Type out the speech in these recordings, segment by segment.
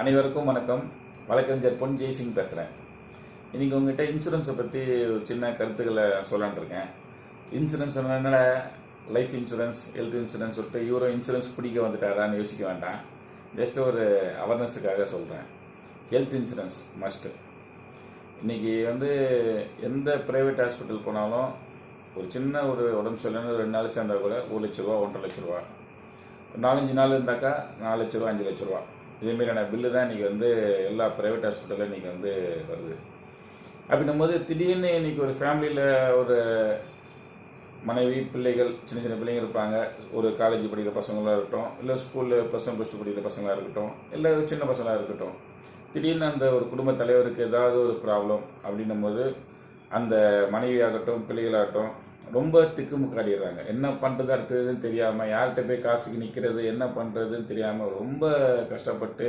அனைவருக்கும் வணக்கம். வழக்கறிஞர் பொன் ஜெய்சிங் பேசுகிறேன். இன்றைக்கி உங்கள்கிட்ட இன்சூரன்ஸை பற்றி ஒரு சின்ன கருத்துக்களை சொல்லலான்னு இருக்கேன். இன்சூரன்ஸ் என்னென்ன, லைஃப் இன்சூரன்ஸ், ஹெல்த் இன்சூரன்ஸ் சொல்லிட்டு இவரோ இன்சூரன்ஸ் பிடிக்க வந்துட்டாரான்னு யோசிக்க வேண்டாம். ஜஸ்ட் ஒரு அவேர்னஸுக்காக சொல்கிறேன். Health insurance must. இன்றைக்கி எந்த ப்ரைவேட் ஹாஸ்பிட்டல் போனாலும் ஒரு சின்ன ஒரு உடம்பு சரியில்லைன்னு 2 நாள் சேர்ந்தால் கூட 1 லட்ச ரூபா, 1.5 லட்ச ரூபா, 4-5 நாள் இருந்தாக்கா 4 லட்ச ரூபா, 5 லட்ச ரூபா, இதேமாரியான பில்லு தான் இன்றைக்கி எல்லா ப்ரைவேட் ஹாஸ்பிட்டலில் இன்றைக்கி வருது. அப்படின்னும்போது திடீர்னு இன்றைக்கி ஒரு ஃபேமிலியில் ஒரு மனைவி, பிள்ளைகள், சின்ன சின்ன பிள்ளைங்க இருப்பாங்க. ஒரு காலேஜ் படிக்கிற பசங்களாக இருக்கட்டும், இல்லை ஸ்கூலில் +1 +2 படிக்கிற பசங்களாக இருக்கட்டும், இல்லை சின்ன பசங்களாக இருக்கட்டும். திடீர்னு அந்த ஒரு குடும்ப தலைவருக்கு ஏதாவது ஒரு ப்ராப்ளம் அப்படின்னும்போது அந்த மனைவியாகட்டும், பிள்ளைகளாகட்டும் ரொம்ப திக்குமுக்காடிடுறாங்க. என்ன பண்ணுறது அடுத்ததுன்னு தெரியாமல், யார்கிட்ட போய் காசுக்கு நிற்கிறது, என்ன பண்ணுறதுன்னு தெரியாமல் ரொம்ப கஷ்டப்பட்டு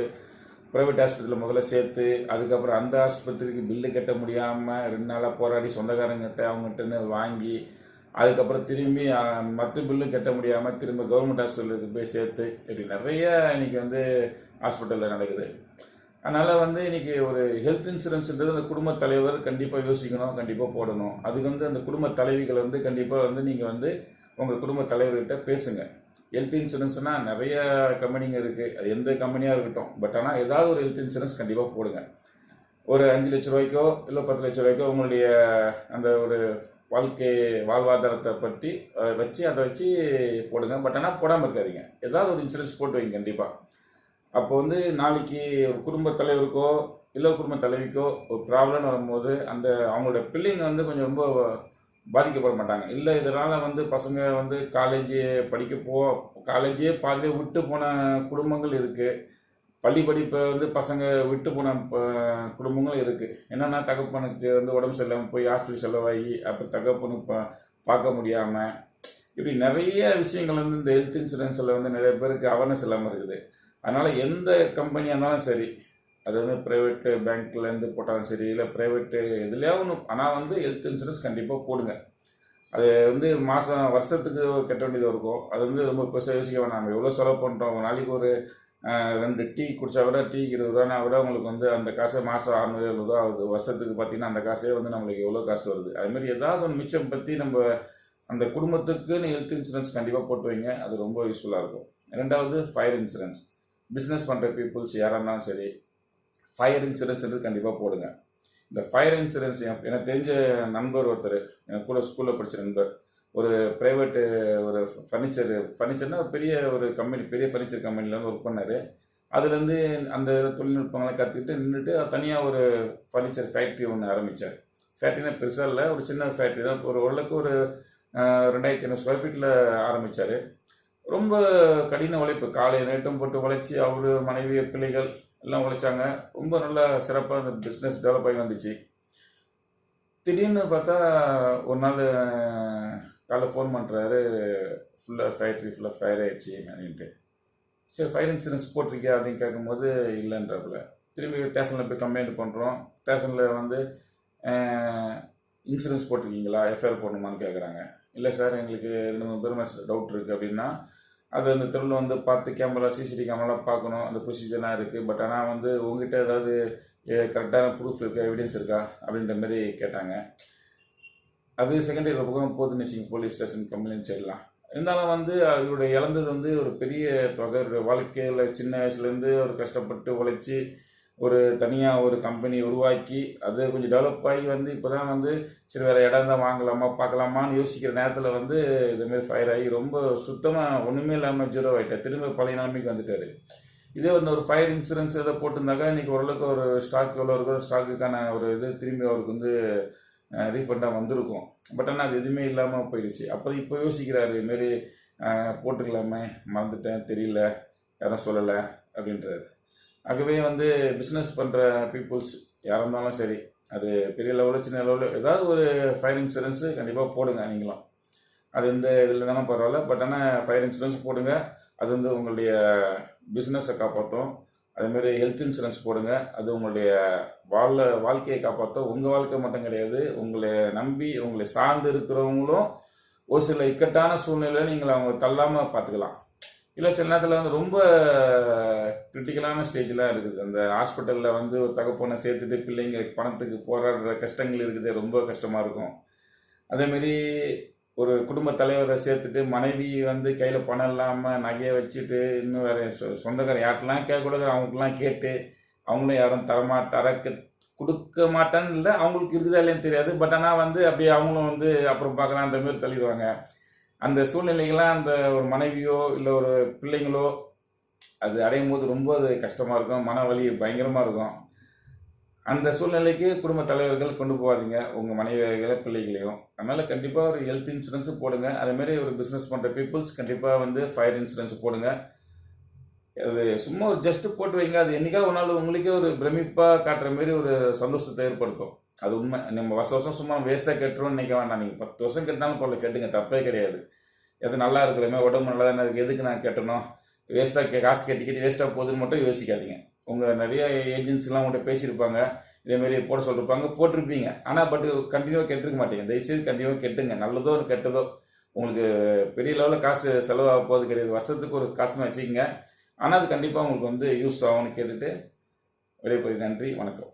ப்ரைவேட் ஹாஸ்பிட்டலில் முதல்ல சேர்த்து, அதுக்கப்புறம் அந்த ஆஸ்பத்திரிக்கு பில்லு கட்ட முடியாமல் 2 நாளாக போராடி சொந்தக்காரங்கிட்ட அவங்ககிட்டன்னு வாங்கி, அதுக்கப்புறம் திரும்பி மற்ற பில்லும் கட்ட முடியாமல் திரும்ப கவர்மெண்ட் ஹாஸ்பிட்டலுக்கு போய் சேர்த்து, இப்படி நிறைய இன்றைக்கி ஹாஸ்பிட்டலில் நடக்குது. அதனால் இன்றைக்கி ஒரு ஹெல்த் இன்சூரன்ஸுன்றது அந்த குடும்ப தலைவர் கண்டிப்பாக யோசிக்கணும், கண்டிப்பாக போடணும். அதுக்கு அந்த குடும்ப தலைவிகள் கண்டிப்பாக நீங்கள் உங்கள் குடும்ப தலைவர்கிட்ட பேசுங்க. ஹெல்த் இன்சூரன்ஸ்னால் நிறைய கம்பெனிங்க இருக்குது, அது எந்த கம்பெனியாக இருக்கட்டும். பட் ஆனால் ஏதாவது ஒரு ஹெல்த் இன்சூரன்ஸ் கண்டிப்பாக போடுங்க. ஒரு 5 லட்ச ரூபாய்க்கோ இல்லை 10 லட்ச ரூபாய்க்கோ உங்களுடைய அந்த ஒரு வாழ்வாதாரத்தை பற்றி அதை வச்சு போடுங்க. பட் ஆனால் போடாமல் இருக்காதீங்க. ஏதாவது ஒரு இன்சூரன்ஸ் போட்டு வைங்க கண்டிப்பாக. அப்போ நாளைக்கு ஒரு குடும்ப தலைவருக்கோ இல்லை குடும்ப தலைவிக்கோ ஒரு ப்ராப்ளம்னு வரும்போது அவங்களோட பிள்ளைங்க கொஞ்சம் ரொம்ப பாதிக்கப்பட மாட்டாங்க. இல்லை இதனால் பசங்க காலேஜே பாதிலே விட்டு போன குடும்பங்கள் இருக்குது. பள்ளி படிப்பை பசங்க விட்டு போன குடும்பங்களும் இருக்குது. என்னென்னா தகப்பனுக்கு உடம்பு சரியில்லாமல் போய் ஹாஸ்பிட்டல் செலவாகி அப்புறம் தகப்பனுக்கு பார்க்க முடியாமல், இப்படி நிறைய விஷயங்கள் இந்த ஹெல்த் இன்சூரன்ஸில் நிறைய பேருக்கு அவேர்னஸ் இல்லாமல் இருக்குது. அதனால் எந்த கம்பெனியாக இருந்தாலும் சரி, அது ப்ரைவேட்டு பேங்க்லேருந்து போட்டாலும் சரி, இல்லை ப்ரைவேட்டு எதுலையாவது ஒன்று, ஆனால் ஹெல்த் இன்சூரன்ஸ் கண்டிப்பாக போடுங்க. அது வருஷத்துக்கு கட்ட வேண்டியது இருக்கும். அது ரொம்ப பெருசாக யோசிக்க வேணாம். நம்ம எவ்வளோ செலவு பண்ணுறோம். ஒரு நாளைக்கு ஒரு 2 டீ குடித்தா கூட டீக்கு 20 ரூபானா கூட உங்களுக்கு அந்த காசை மாதம் 600-700 ரூபா ஆகுது. வருஷத்துக்கு பார்த்திங்கன்னா அந்த காசே நம்மளுக்கு எவ்வளோ காசு வருது. அதுமாதிரி ஏதாவது ஒன்று மிச்சம் பற்றி நம்ம அந்த குடும்பத்துக்குன்னு ஹெல்த் இன்சூரன்ஸ் கண்டிப்பாக போட்டு வைங்க. அது ரொம்ப யூஸ்ஃபுல்லாக இருக்கும். 2வது ஃபயர் இன்சூரன்ஸ். பிஸ்னஸ் பண்ணுற பீப்புள்ஸ் யாராக இருந்தாலும் சரி, ஃபயர் இன்சூரன்ஸ் கண்டிப்பாக போடுங்க. இந்த ஃபயர் இன்சூரன்ஸ் எனக்கு தெரிஞ்ச நண்பர் ஒருத்தர், எனக்கு கூட ஸ்கூலில் படித்த நண்பர், ஒரு ப்ரைவேட்டு ஒரு ஃபர்னிச்சர்னால் பெரிய ஒரு கம்பெனி, பெரிய ஃபர்னிச்சர் கம்பெனியில் ஒர்க் பண்ணார். அதுலேருந்து அந்த தொழில்நுட்பங்களை கற்றுக்கிட்டு தனியாக ஒரு ஃபர்னிச்சர் ஃபேக்ட்ரி ஒன்று ஆரம்பித்தார். ஃபேக்ட்ரினா பெருசாக இல்லை, ஒரு சின்ன ஃபேக்ட்ரி தான். ஓரளவுக்கு ஒரு 2500 ஸ்கொயர் ஃபீட்டில் ஆரம்பித்தார். ரொம்ப கடின உழைப்பு, காலை நேட்டும் போட்டு உழைச்சி அவர் மனைவி பிள்ளைகள் எல்லாம் உழைச்சாங்க. ரொம்ப நல்லா சிறப்பாக அந்த பிஸ்னஸ் டெவலப் ஆகி வந்துச்சு. திடீர்னு பார்த்தா ஒரு நாள் காலைல ஃபோன் பண்ணுறாரு, ஃபேக்ட்ரி ஃபுல்லாக ஃபயர் ஆகிடுச்சு அப்படின்ட்டு. சரி, ஃபயர் இன்சூரன்ஸ் போட்டிருக்கியா அப்படின்னு கேட்கும்போது இல்லைன்றப்பில். திரும்பி ஸ்டேஷனில் போய் கம்ப்ளைண்ட் பண்ணுறோம். ஸ்டேஷனில் இன்சூரன்ஸ் போட்டிருக்கீங்களா, எஃப்ஐஆர் போடணுமான்னு கேட்குறாங்க. இல்லை சார், எங்களுக்கு 2-3 பேர் டவுட் இருக்குது அப்படின்னா, அது அந்த தெருவில் பார்த்து கேமரா, சிசிடிவி கேமராலாம் பார்க்கணும். அந்த ப்ரொசீஜர்லாம் இருக்குது. பட் ஆனால் உங்ககிட்ட ஏதாவது கரெக்டான ப்ரூஃப் இருக்கா, எவிடன்ஸ் இருக்கா அப்படின்ற மாதிரி கேட்டாங்க. அது செகண்டரி பக்கம் போதுன்னு வச்சுங்க, போலீஸ் ஸ்டேஷன் கம்ப்ளைண்ட் சைடெலாம். இருந்தாலும் அவருடைய இழந்தது ஒரு பெரிய தொகை. வாழ்க்கையில் சின்ன வயசுலேருந்து ஒரு கஷ்டப்பட்டு உழைச்சி ஒரு தனியாக ஒரு கம்பெனி உருவாக்கி அது கொஞ்சம் டெவலப் ஆகி இப்போ தான் சரி வேறு இடம் தான் வாங்கலாமா பார்க்கலாமான்னு யோசிக்கிற நேரத்தில் இதுமாரி ஃபயர் ஆகி ரொம்ப சுத்தமாக ஒன்றுமே இல்லாமல் 0 ஆகிட்டார். திரும்ப பழைய நிலைமைக்கு வந்துட்டார். இதே ஒரு ஃபயர் இன்சூரன்ஸ் எதை போட்டிருந்தாக்கா இன்றைக்கி ஓரளவுக்கு ஒரு ஸ்டாக் எவ்வளோ இருக்கோ ஸ்டாக்குக்கான ஒரு திரும்பி அவருக்கு ரீஃபண்டாக வந்திருக்கும். பட் ஆனால் அது எதுவுமே இல்லாமல் போயிடுச்சு. அப்புறம் இப்போ யோசிக்கிறாரு, இதுமாரி போட்டுக்கலாமே, மறந்துட்டேன், தெரியல, யாரும் சொல்லலை அப்படின்றாரு. ஆகவே பிஸ்னஸ் பண்ணுற பீப்புள்ஸ் யாராக இருந்தாலும் சரி, அது பெரிய லெவலில் சின்ன லெவலில் ஏதாவது ஒரு ஃபயர் இன்சூரன்ஸு கண்டிப்பாக போடுங்க. நீங்களும் அது இந்த இதில் தானே பரவாயில்ல, பட் ஆனால் ஃபயர் இன்சூரன்ஸ் போடுங்க. அது உங்களுடைய பிஸ்னஸை காப்பாற்றும். அதேமாரி ஹெல்த் இன்சூரன்ஸ் போடுங்க. அது உங்களுடைய வாழ்க்கையை காப்பாற்றும். உங்கள் வாழ்க்கை மட்டும் கிடையாது, உங்களை நம்பி உங்களை சார்ந்து இருக்கிறவங்களும் ஒரு சில இக்கட்டான சூழ்நிலையில் நீங்கள் அவங்க தள்ளாமல் பார்த்துக்கலாம். இல்லை சில நேரத்தில் வந்து ரொம்ப கிரிட்டிக்கலான ஸ்டேஜ்லாம் இருக்குது. அந்த ஹாஸ்பிட்டலில் வந்து ஒரு தகப்பனை சேர்த்துட்டு பிள்ளைங்க பணத்துக்கு போராடுற கஷ்டங்கள் இருக்குது, ரொம்ப கஷ்டமாக இருக்கும். அதேமாரி ஒரு குடும்ப தலைவரை சேர்த்துட்டு மனைவி வந்து கையில் பணம் இல்லாமல் நகையை வச்சுட்டு இன்னும் வேறு சொந்தக்காரர் யார்ட்டெல்லாம் கேட்கக்கூடாது, அவங்களுக்குலாம் கேட்டு அவங்களும் யாரும் தரக்கு கொடுக்க மாட்டேன்னு இல்லை, அவங்களுக்கு இருக்குதா இல்லைன்னு தெரியாது. பட் ஆனால் வந்து அப்படியே அவங்களும் வந்து அப்புறம் பார்க்கலான்ற மாதிரி தள்ளிடுவாங்க. அந்த சூழ்நிலைகள்லாம் அந்த ஒரு மனைவியோ இல்லை ஒரு பிள்ளைங்களோ அது அடையும் போது ரொம்ப அது கஷ்டமாக இருக்கும், மன வலி பயங்கரமாக இருக்கும். அந்த சூழ்நிலைக்கு குடும்ப தலைவர்கள் கொண்டு போகாதீங்க உங்கள் மனைவிகளை பிள்ளைகளையும். அதனால் கண்டிப்பாக ஒரு ஹெல்த் இன்சூரன்ஸு போடுங்க. அதேமாரி ஒரு பிஸ்னஸ் பண்ணுற பீப்புள்ஸ் கண்டிப்பாக வந்து ஃபயர் இன்சூரன்ஸ் போடுங்க. அது சும்மா ஒரு ஜஸ்ட்டு போட்டு வைங்க. அது என்றைக்காவது ஒரு நாள் உங்களுக்கே ஒரு பிரமிப்பாக காட்டுற மாரி ஒரு சந்தோஷத்தை ஏற்படுத்தும். அது உண்மை. நம்ம வருஷம் சும்மா வேஸ்ட்டாக கட்டுறோம்னு நினைக்க வேண்டாம். நீங்கள் 10 வருஷம் கட்டினாலும் போல கேட்டுங்க, தப்பே கிடையாது. எது நல்லா இருக்கிறமே, உடம்பு நல்லா தானே இருக்குது, எதுக்கு நான் கட்டணும், வேஸ்ட்டாக காசு கட்டிக்கிட்டு வேஸ்ட்டாக போகுதுன்னு மட்டும் யோசிக்காதீங்க. உங்கள் நிறைய ஏஜென்ட்ஸ்லாம் உங்கள்கிட்ட பேசியிருப்பாங்க, இதேமாரி போட சொல்லியிருப்பாங்க, போட்டிருப்பீங்க. ஆனால் கண்டினியூவாக கெட்டுருக்க மாட்டீங்க. தயவுசெய்து கண்டினியூவாக கெட்டுங்க. நல்லதோ கெட்டதோ உங்களுக்கு பெரிய லெவலில் காசு செலவாக போகிறது கிடையாது. வருஷத்துக்கு ஒரு காசுன்னு வச்சுக்கோங்க. ஆனால் அது கண்டிப்பாக உங்களுக்கு வந்து யூஸ் ஆகும்னு கேட்டுட்டு விடைபெறுகிறேன். நன்றி, வணக்கம்.